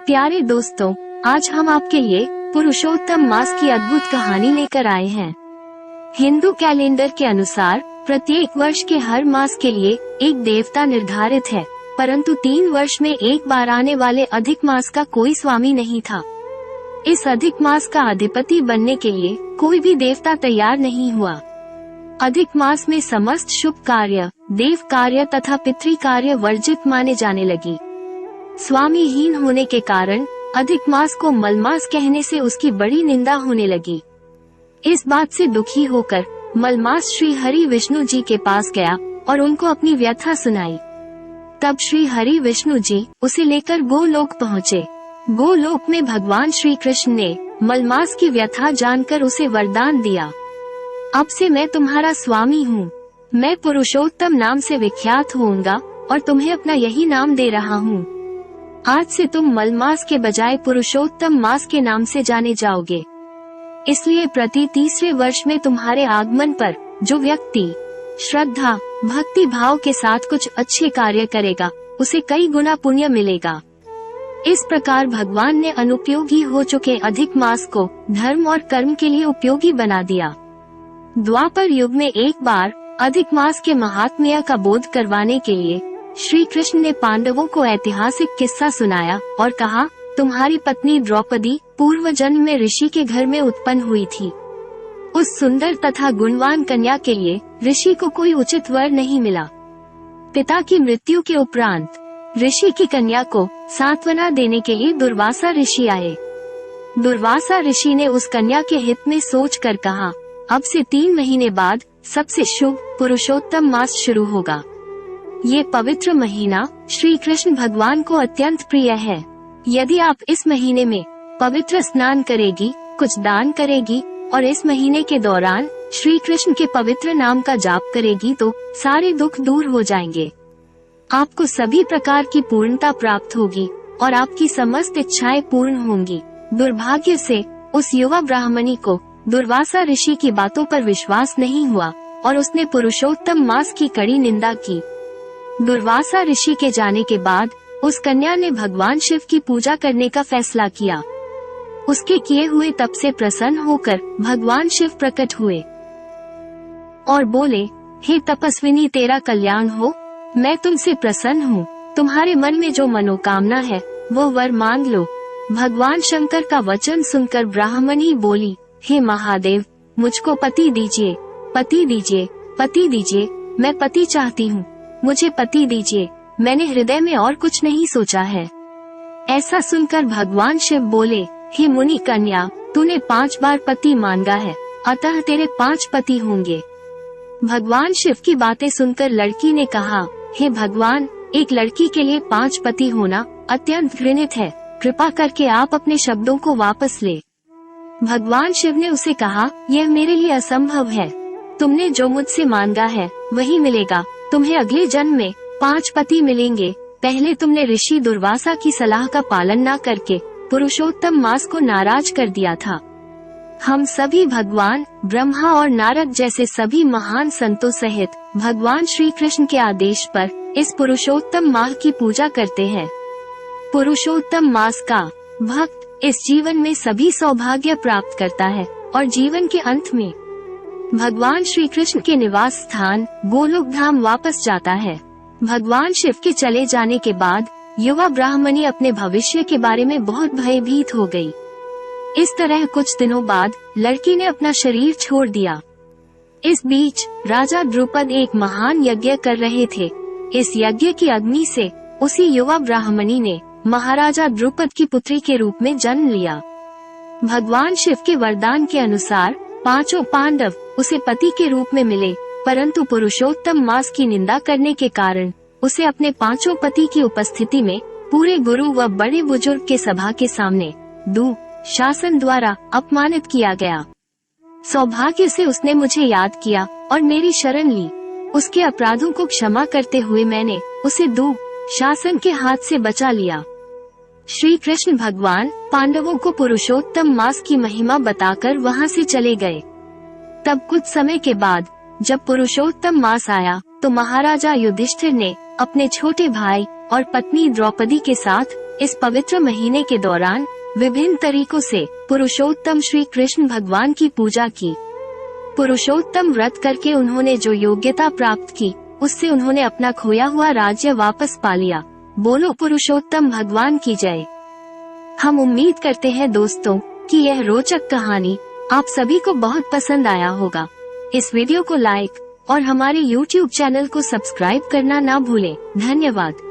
प्यारे दोस्तों, आज हम आपके लिए पुरुषोत्तम मास की अद्भुत कहानी लेकर आए हैं। हिंदू कैलेंडर के अनुसार प्रत्येक वर्ष के हर मास के लिए एक देवता निर्धारित है, परंतु 3 वर्ष में एक बार आने वाले अधिक मास का कोई स्वामी नहीं था। इस अधिक मास का अधिपति बनने के लिए कोई भी देवता तैयार नहीं हुआ। अधिक मास में समस्त शुभ कार्य, देव कार्य तथा पितृ कार्य वर्जित माने जाने लगी। स्वामीहीन होने के कारण अधिक मास को मलमास कहने से उसकी बड़ी निंदा होने लगी। इस बात से दुखी होकर मलमास श्री हरि विष्णु जी के पास गया और उनको अपनी व्यथा सुनाई। तब श्री हरि विष्णु जी उसे लेकर गोलोक पहुँचे। गोलोक में भगवान श्री कृष्ण ने मलमास की व्यथा जानकर उसे वरदान दिया, अब से मैं तुम्हारा स्वामी हूँ। मैं पुरुषोत्तम नाम से विख्यात होऊंगा और तुम्हें अपना यही नाम दे रहा हूँ। आज से तुम मलमास के बजाय पुरुषोत्तम मास के नाम से जाने जाओगे। इसलिए प्रति तीसरे वर्ष में तुम्हारे आगमन पर जो व्यक्ति श्रद्धा भक्ति भाव के साथ कुछ अच्छे कार्य करेगा, उसे कई गुना पुण्य मिलेगा। इस प्रकार भगवान ने अनुपयोगी हो चुके अधिक मास को धर्म और कर्म के लिए उपयोगी बना दिया। द्वापर युग में एक बार अधिक मास के महात्म्य का बोध करवाने के लिए श्री कृष्ण ने पांडवों को ऐतिहासिक किस्सा सुनाया और कहा, तुम्हारी पत्नी द्रौपदी पूर्व जन्म में ऋषि के घर में उत्पन्न हुई थी। उस सुंदर तथा गुणवान कन्या के लिए ऋषि को कोई उचित वर नहीं मिला। पिता की मृत्यु के उपरांत ऋषि की कन्या को सांत्वना देने के लिए दुर्वासा ऋषि आए। दुर्वासा ऋषि ने उस कन्या के हित में सोचकर कहा, अब से 3 महीने बाद सबसे शुभ पुरुषोत्तम मास शुरू होगा। ये पवित्र महीना श्री कृष्ण भगवान को अत्यंत प्रिय है। यदि आप इस महीने में पवित्र स्नान करेगी, कुछ दान करेगी और इस महीने के दौरान श्री कृष्ण के पवित्र नाम का जाप करेगी तो सारे दुख दूर हो जाएंगे। आपको सभी प्रकार की पूर्णता प्राप्त होगी और आपकी समस्त इच्छाएं पूर्ण होंगी। दुर्भाग्य से उस युवा ब्राह्मणी को दुर्वासा ऋषि की बातों पर विश्वास नहीं हुआ और उसने पुरुषोत्तम मास की कड़ी निंदा की। दुर्वासा ऋषि के जाने के बाद उस कन्या ने भगवान शिव की पूजा करने का फैसला किया। उसके किए हुए तप से प्रसन्न होकर भगवान शिव प्रकट हुए और बोले, हे तपस्विनी, तेरा कल्याण हो। मैं तुमसे प्रसन्न हूँ। तुम्हारे मन में जो मनोकामना है वो वर मांग लो। भगवान शंकर का वचन सुनकर ब्राह्मणी बोली, हे महादेव, मुझको पति दीजिए, पति दीजिए, पति दीजिए। मैं पति चाहती हूँ, मुझे पति दीजिए। मैंने हृदय में और कुछ नहीं सोचा है। ऐसा सुनकर भगवान शिव बोले, हे मुनि कन्या, तूने 5 बार पति मांगा है, अतः तेरे 5 पति होंगे। भगवान शिव की बातें सुनकर लड़की ने कहा, हे भगवान, एक लड़की के लिए 5 पति होना अत्यंत घृणित है। कृपा करके आप अपने शब्दों को वापस ले। भगवान शिव ने उसे कहा, यह मेरे लिए असंभव है। तुमने जो मुझसे मांगा है वही मिलेगा। तुम्हें अगले जन्म में 5 पति मिलेंगे। पहले तुमने ऋषि दुर्वासा की सलाह का पालन न करके पुरुषोत्तम मास को नाराज कर दिया था। हम सभी भगवान ब्रह्मा और नारद जैसे सभी महान संतों सहित भगवान श्री कृष्ण के आदेश पर इस पुरुषोत्तम माह की पूजा करते हैं। पुरुषोत्तम मास का भक्त इस जीवन में सभी सौभाग्य प्राप्त करता है और जीवन के अंत में भगवान श्री कृष्ण के निवास स्थान गोलोक धाम वापस जाता है। भगवान शिव के चले जाने के बाद युवा ब्राह्मणी अपने भविष्य के बारे में बहुत भयभीत हो गई। इस तरह कुछ दिनों बाद लड़की ने अपना शरीर छोड़ दिया। इस बीच राजा द्रुपद एक महान यज्ञ कर रहे थे। इस यज्ञ की अग्नि से उसी युवा ब्राह्मणी ने महाराजा द्रुपद की पुत्री के रूप में जन्म लिया। भगवान शिव के वरदान के अनुसार 5 पांडव उसे पति के रूप में मिले, परंतु पुरुषोत्तम मास की निंदा करने के कारण उसे अपने 5 पति की उपस्थिति में पूरे गुरु व बड़े बुजुर्ग के सभा के सामने शासन द्वारा अपमानित किया गया। सौभाग्य से उसने मुझे याद किया और मेरी शरण ली। उसके अपराधों को क्षमा करते हुए मैंने उसे शासन के हाथ से बचा लिया। श्री कृष्ण भगवान पांडवों को पुरुषोत्तम मास की महिमा बताकर वहां से चले गए। तब कुछ समय के बाद जब पुरुषोत्तम मास आया तो महाराजा युधिष्ठिर ने अपने छोटे भाई और पत्नी द्रौपदी के साथ इस पवित्र महीने के दौरान विभिन्न तरीकों से पुरुषोत्तम श्री कृष्ण भगवान की पूजा की। पुरुषोत्तम व्रत करके उन्होंने जो योग्यता प्राप्त की, उससे उन्होंने अपना खोया हुआ राज्य वापस पा लिया। बोलो पुरुषोत्तम भगवान की जय। हम उम्मीद करते हैं दोस्तों कि यह रोचक कहानी आप सभी को बहुत पसंद आया होगा। इस वीडियो को लाइक और हमारे YouTube चैनल को सब्सक्राइब करना ना भूलें। धन्यवाद।